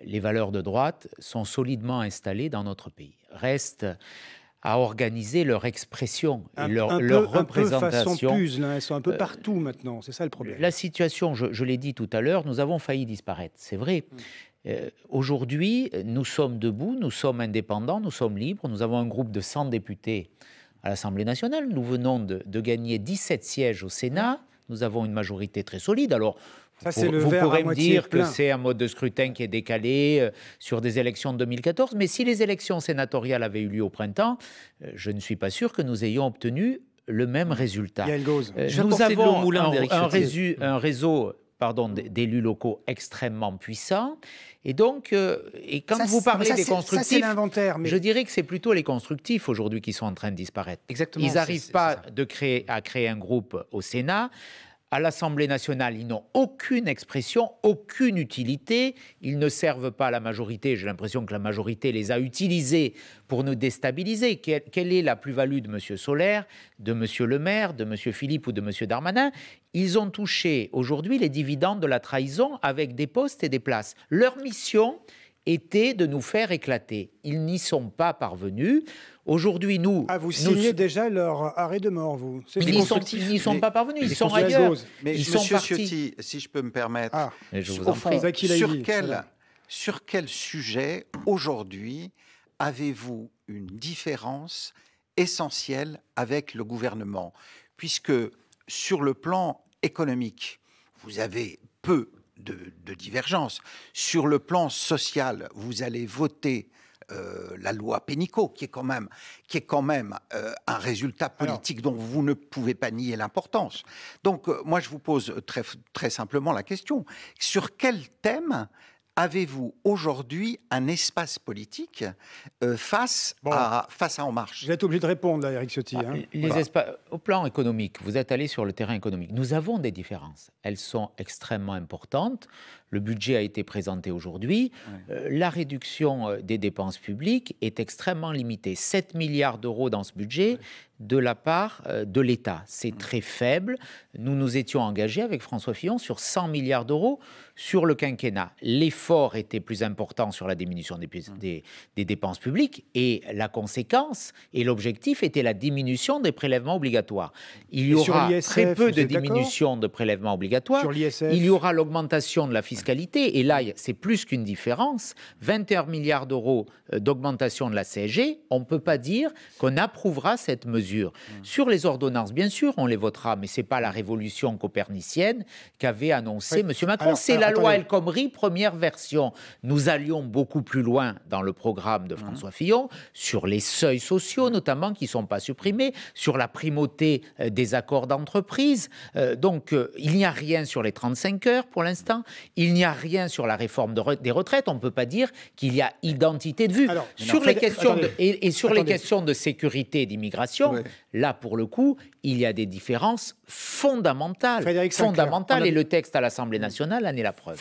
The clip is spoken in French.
les valeurs de droite sont solidement installées dans notre pays. Reste à organiser leur expression et leur représentation. Un peu façon puzzle, hein, elles sont un peu partout maintenant, c'est ça le problème. La situation, je l'ai dit tout à l'heure, nous avons failli disparaître, c'est vrai. Aujourd'hui, nous sommes debout, nous sommes indépendants, nous sommes libres, nous avons un groupe de 100 députés à l'Assemblée nationale, nous venons de gagner 17 sièges au Sénat, nous avons une majorité très solide. Alors, vous pourrez me dire que c'est un mode de scrutin qui est décalé sur des élections de 2014, mais si les élections sénatoriales avaient eu lieu au printemps, je ne suis pas sûr que nous ayons obtenu le même résultat. Nous avons un réseau d'élus locaux extrêmement puissant. Et donc, quand vous parlez des constructifs, je dirais que c'est plutôt les constructifs aujourd'hui qui sont en train de disparaître. Exactement. Ils n'arrivent pas à créer un groupe au Sénat. À l'Assemblée nationale, ils n'ont aucune expression, aucune utilité. Ils ne servent pas à la majorité. J'ai l'impression que la majorité les a utilisés pour nous déstabiliser. Quelle est la plus-value de M. Solaire, de M. Le Maire, de M. Philippe ou de M. Darmanin? Ils ont touché aujourd'hui les dividendes de la trahison avec des postes et des places. Leur mission était de nous faire éclater. Ils n'y sont pas parvenus. Aujourd'hui, vous signez déjà leur arrêt de mort, vous. Ils n'y sont pas parvenus, ils sont ailleurs. Mais Monsieur Ciotti, si je peux me permettre, je vous en prie. Sur quel sujet, aujourd'hui, avez-vous une différence essentielle avec le gouvernement? Puisque, sur le plan économique, vous avez peu de divergences. Sur le plan social, vous allez voter la loi Pénicaud, qui est quand même un résultat politique dont vous ne pouvez pas nier l'importance. Donc, moi, je vous pose très simplement la question. Sur quel thème avez-vous aujourd'hui un espace politique face à En Marche? Vous êtes obligé de répondre, là, Éric Ciotti. Au plan économique, vous êtes allé sur le terrain économique. Nous avons des différences. Elles sont extrêmement importantes. Le budget a été présenté aujourd'hui. La réduction des dépenses publiques est extrêmement limitée. 7 milliards d'euros dans ce budget de la part de l'État. C'est très faible. Nous nous étions engagés avec François Fillon sur 100 milliards d'euros sur le quinquennat. L'effort était plus important sur la diminution des dépenses publiques et la conséquence et l'objectif était la diminution des prélèvements obligatoires. Il y aura très peu de diminution de prélèvements obligatoires. Il y aura l'augmentation de la fiscalité et là, c'est plus qu'une différence. 21 milliards d'euros d'augmentation de la CSG, on ne peut pas dire qu'on approuvera cette mesure. Sur les ordonnances, bien sûr, on les votera, mais ce n'est pas la révolution copernicienne qu'avait annoncé M. Macron. C'est la loi El Khomri, première version. Nous allions beaucoup plus loin dans le programme de François Fillon, sur les seuils sociaux notamment, qui ne sont pas supprimés, sur la primauté des accords d'entreprise. Donc, il n'y a rien sur les 35 heures pour l'instant. Il n'y a rien sur la réforme des retraites. On ne peut pas dire qu'il y a identité de vue. Sur les questions de sécurité et d'immigration, là, pour le coup, il y a des différences fondamentales. Et le texte à l'Assemblée nationale en est la preuve.